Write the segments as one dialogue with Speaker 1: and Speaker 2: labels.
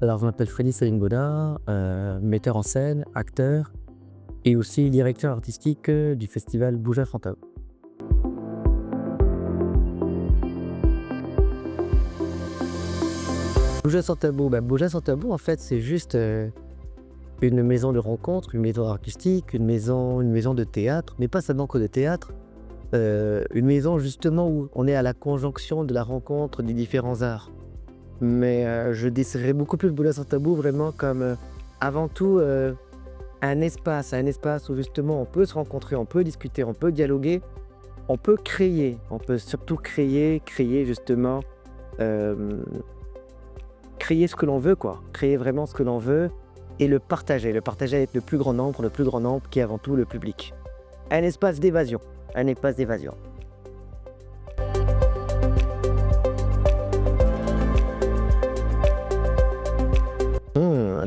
Speaker 1: Alors, je m'appelle Freddy Saling-Baudin, metteur en scène, acteur et aussi directeur artistique, du festival Bouge Fantôme. Bouge sans tabou, Bouge sans tabou, en fait, c'est juste, une maison de rencontre, une maison artistique, une maison de théâtre, mais pas seulement que de théâtre. Une maison justement où on est à la conjonction de la rencontre des différents arts. Mais, je décrirais beaucoup plus Bouge sans tabou vraiment comme, avant tout, un espace où justement on peut se rencontrer, on peut discuter, on peut dialoguer, on peut créer, on peut surtout créer justement, hem, créer ce que l'on veut quoi, créer vraiment ce que l'on veut et le partager avec le plus grand nombre qui est avant tout le public. Un espace d'évasion, un espace d'évasion.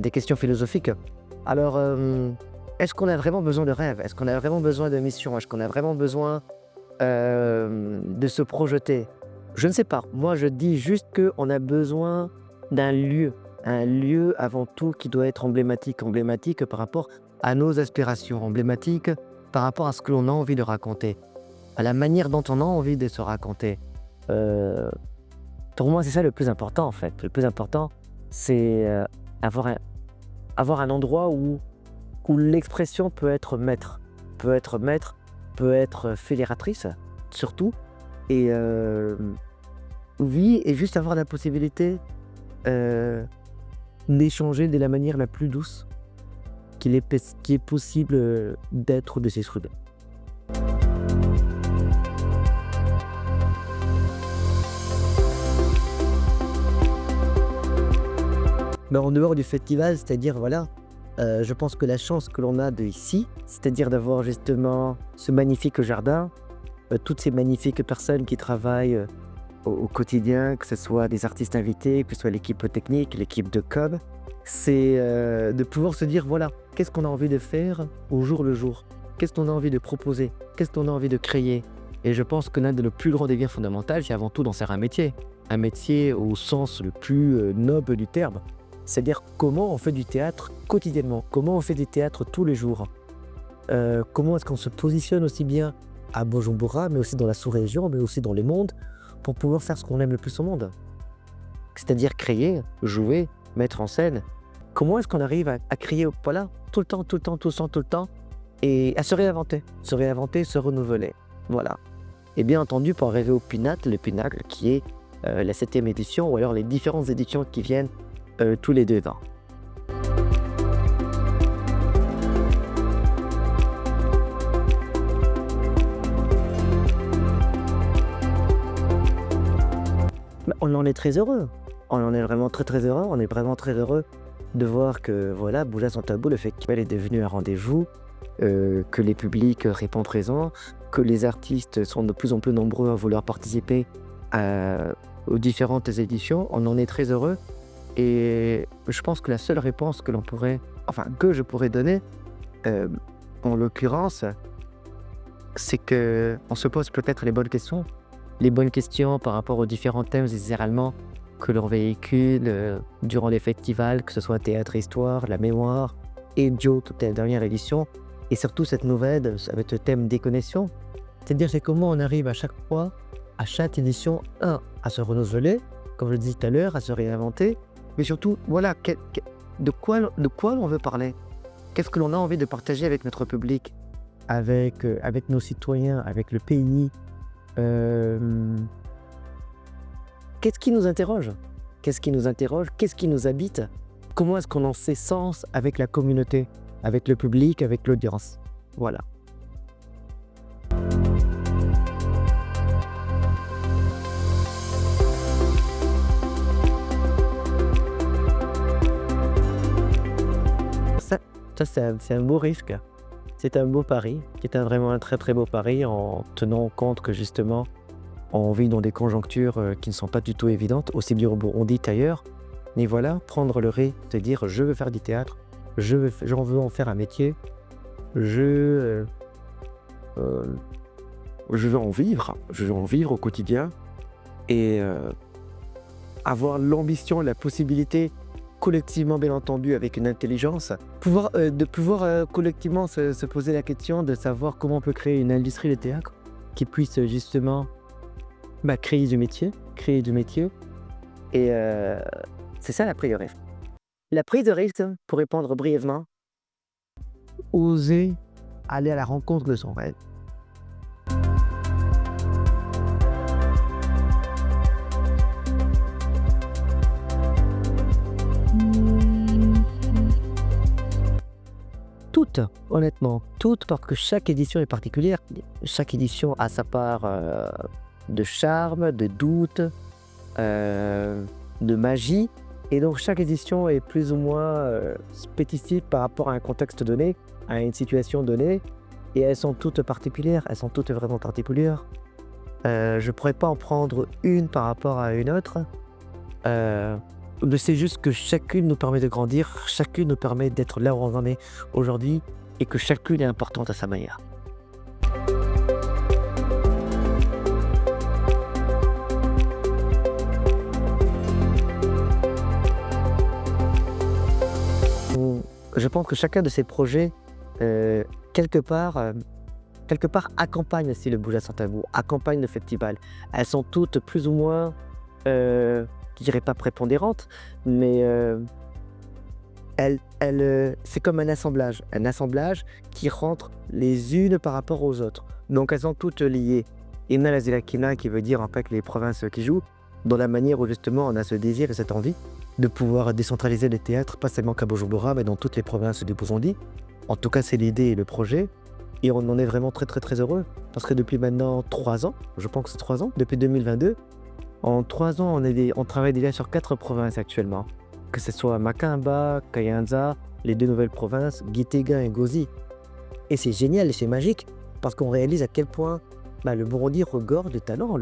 Speaker 1: Des questions philosophiques. Alors, est-ce qu'on a vraiment besoin de rêve? Est-ce qu'on a vraiment besoin de mission? Est-ce qu'on a vraiment besoin, de se projeter? Je ne sais pas. Moi, je dis juste qu'on a besoin d'un lieu. Un lieu avant tout qui doit être emblématique. Emblématique par rapport à nos aspirations. Emblématique par rapport à ce que l'on a envie de raconter. À la manière dont on a envie de se raconter. Heu, pour moi, c'est ça le plus important en fait. Le plus important, c'est, avoir un endroit où l'expression peut être maître, peut être fédératrice, surtout et oui et juste avoir la possibilité, heu, d'échanger de la manière la plus douce qu'il est possible, d'être ou de s'exprimer. Mais en dehors du festival, c'est-à-dire voilà, je pense que la chance que l'on a de ici, c'est-à-dire d'avoir justement ce magnifique jardin, toutes ces magnifiques personnes qui travaillent, au quotidien, que ce soit des artistes invités, que ce soit l'équipe technique, l'équipe de com, c'est, de pouvoir se dire: «Voilà, qu'est-ce qu'on a envie de faire au jour le jour? Qu'est-ce qu'on a envie de proposer? Qu'est-ce qu'on a envie de créer?» Et je pense que l'un de nos plus grands défis fondamentaux, c'est avant tout d'en faire un métier. Un métier au sens le plus, noble du terme. C'est-à-dire comment on fait du théâtre quotidiennement? Comment on fait du théâtre tous les jours? Comment est-ce qu'on se positionne aussi bien à Bujumbura, mais aussi dans la sous-région, mais aussi dans le monde, pour pouvoir faire ce qu'on aime le plus au monde? C'est-à-dire créer, jouer, mettre en scène. Comment est-ce qu'on arrive à créer voilà, tout le temps, tout le temps, tout le temps, tout le temps, et à se réinventer, se renouveler. Voilà. Et bien entendu, pour arriver au pinacle, le pinacle qui est la 7e édition, ou alors les différentes éditions qui viennent tous les 2 ans. Bah, on en est très heureux. On en est vraiment très, très heureux. On est vraiment très heureux de voir que voilà, Bouge sans tabou, le festival est devenu un rendez-vous, que les publics répondent présents, que les artistes sont de plus en plus nombreux à vouloir participer aux différentes éditions. On en est très heureux et je pense que la seule réponse que je pourrais donner, euh, en l'occurrence, c'est que on se pose peut-être les bonnes questions. Les bonnes questions par rapport aux différents thèmes généralement que l'on véhicule durant les festivals, que ce soit théâtre, histoire, la mémoire, et Joe, toute la dernière édition, et surtout cette nouvelle avec le thème déconnexion. C'est-à-dire c'est comment on arrive à chaque fois, à chaque édition, à se renouveler, comme je le disais tout à l'heure, à se réinventer, mais surtout, voilà, de quoi l'on veut parler? Qu'est-ce que l'on a envie de partager avec notre public, avec nos citoyens, avec le pays? Hem, Qu'est-ce qui nous interroge? Qu'est-ce qui nous interroge? Qu'est-ce qui nous habite? Comment est-ce qu'on en fait sens avec la communauté, avec le public, avec l'audience? Voilà. Ça ça c'est un beau risque. C'est un beau pari, c'est vraiment un très, très beau pari en tenant compte que justement on vit dans des conjonctures, qui ne sont pas du tout évidentes, aussi bien au Burundi qu'ailleurs. Mais voilà, prendre le risque de dire: «Je veux faire du théâtre, j'en veux en faire un métier, je, heu, je veux en vivre au quotidien et avoir l'ambition et la possibilité collectivement, bien entendu, avec une intelligence, de pouvoir collectivement se poser la question de savoir comment on peut créer une industrie de théâtre qui puisse justement créer du métier, et c'est ça la prise de risque. La prise de risque, pour répondre brièvement, oser aller à la rencontre de son rêve. Toutes, honnêtement, toutes, parce que chaque édition est particulière. Chaque édition a sa part de charme, de doute, de magie. Et donc chaque édition est plus ou moins spécifique par rapport à un contexte donné, à une situation donnée. Et elles sont toutes particulières, elles sont toutes vraiment particulières. Je ne pourrais pas en prendre une par rapport à une autre. Mais c'est juste que chacune nous permet de grandir, chacune nous permet d'être là où on en est aujourd'hui, et que chacune est importante à sa manière. Je pense que chacun de ces projets, quelque part accompagne aussi le Bouleas Sans Tabou, accompagne le festival. Elles sont toutes plus ou moins, je dirais pas prépondérantes, mais c'est comme un assemblage qui rentre les unes par rapport aux autres. Donc elles sont toutes liées. Inna la Zilakina, qui veut dire en fait les provinces qui jouent, dans la manière où justement on a ce désir et cette envie de pouvoir décentraliser les théâtres, pas seulement qu'à Bujumbura, mais dans toutes les provinces du Burundi. En tout cas, c'est l'idée et le projet. Et on en est vraiment très très très heureux. Parce que depuis maintenant 3 ans, je pense que c'est 3 ans, depuis 2022, en 3 ans, on travaille déjà sur 4 provinces actuellement. Que ce soit Makamba, Kayanza, les 2 nouvelles provinces, Gitega et Ngozi. Et c'est génial et c'est magique, parce qu'on réalise à quel point le Burundi regorge de talents.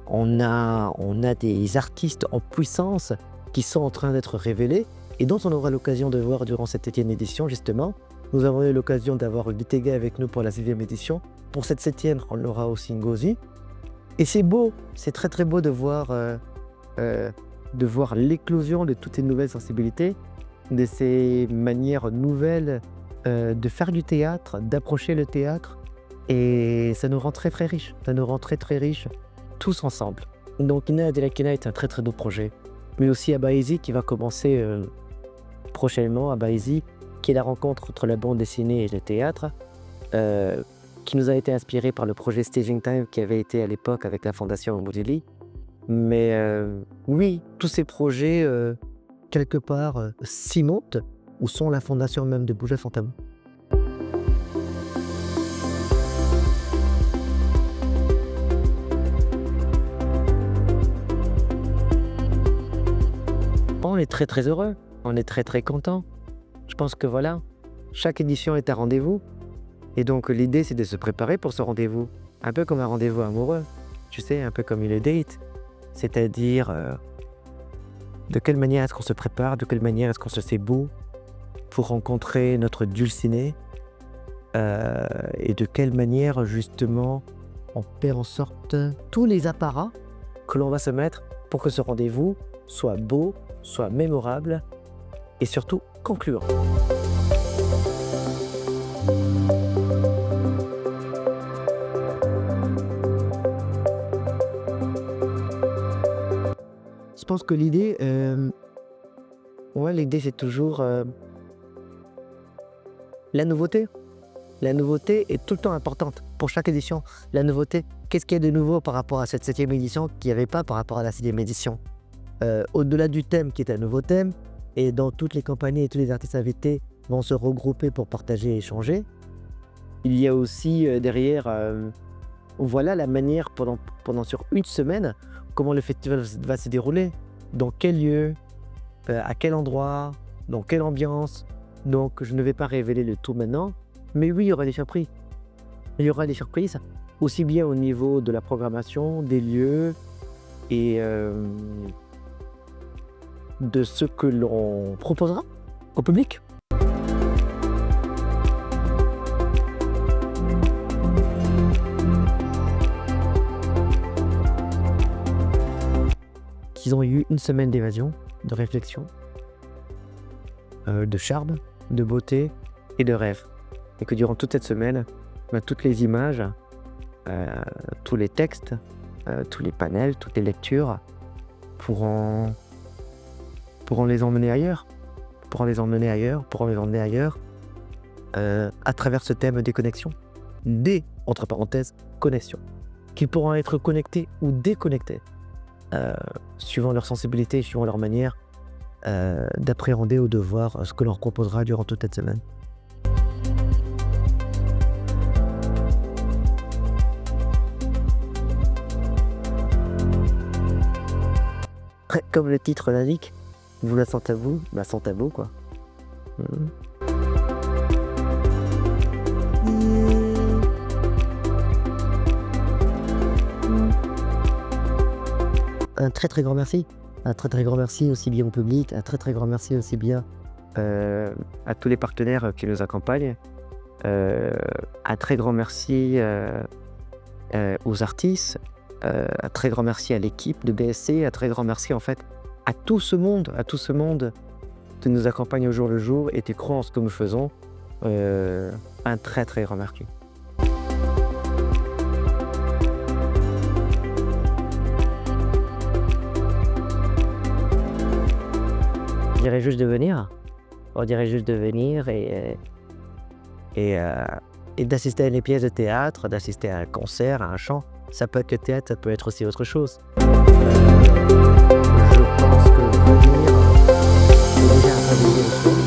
Speaker 1: On a des artistes en puissance qui sont en train d'être révélés et dont on aura l'occasion de voir durant cette 7e édition justement. Nous avons eu l'occasion d'avoir Gitega avec nous pour la 6e édition. Pour cette 7e, on aura aussi Ngozi. Et c'est beau, c'est très très beau de voir l'éclosion de toutes ces nouvelles sensibilités, de ces manières nouvelles de faire du théâtre, d'approcher le théâtre. Et ça nous rend très très riches, tous ensemble. Donc Inna Delakina est un très très beau projet, mais aussi Abaïzi qui va commencer prochainement, Abaïzi, qui est la rencontre entre la bande dessinée et le théâtre, qui nous a été inspiré par le projet Staging Time qui avait été à l'époque avec la Fondation Omodili. Mais oui, tous ces projets, quelque part, cimentent ou sont la fondation même de Bouleas Sans Tabou. On est très très heureux, on est très très content. Je pense que voilà, chaque édition est un rendez-vous. Et donc l'idée c'est de se préparer pour ce rendez-vous. Un peu comme un rendez-vous amoureux, tu sais, un peu comme une date. C'est-à-dire de quelle manière est-ce qu'on se prépare, de quelle manière est-ce qu'on se fait beau pour rencontrer notre dulciné, et de quelle manière justement on fait en sorte tous les apparats que l'on va se mettre pour que ce rendez-vous soit beau, soit mémorable et surtout concluant. Je pense que l'idée, l'idée c'est toujours la nouveauté. La nouveauté est tout le temps importante pour chaque édition. La nouveauté, qu'est-ce qu'il y a de nouveau par rapport à cette 7e édition qu'il n'y avait pas par rapport à la 6e édition? Au-delà du thème qui est un nouveau thème, et dont toutes les compagnies et tous les artistes invités vont se regrouper pour partager et échanger, il y a aussi derrière, voilà la manière pendant sur une semaine, comment le festival va se dérouler, dans quel lieu, à quel endroit, dans quelle ambiance. Donc je ne vais pas révéler le tout maintenant, mais oui, il y aura des surprises. Il y aura des surprises, aussi bien au niveau de la programmation, des lieux et de ce que l'on proposera au public. qu'ils ont eu une semaine d'évasion, de réflexion, de charme, de beauté et de rêve. Et que durant toute cette semaine, toutes les images, tous les textes, tous les panels, toutes les lectures pourront les emmener ailleurs, à travers ce thème des connexions, entre parenthèses, connexions, qu'ils pourront être connectés ou déconnectés, suivant leur sensibilité, suivant leur manière d'appréhender ou de voir ce que l'on proposera durant toute cette semaine. Comme le titre l'indique, Boula sans tabou, sans tabou quoi. Un très très grand merci. Un très très grand merci aussi bien au public, un très très grand merci aussi bien à tous les partenaires qui nous accompagnent. Un très grand merci aux artistes, un très grand merci à l'équipe de BSC, un très grand merci en fait à tout ce monde qui nous accompagne au jour le jour et qui croit en ce que nous faisons. Un très très grand merci. On dirait juste de venir et d'assister à une pièce de théâtre, d'assister à un concert, à un chant. Ça peut être le théâtre, ça peut être aussi autre chose. Je pense que venir, c'est déjà un pas de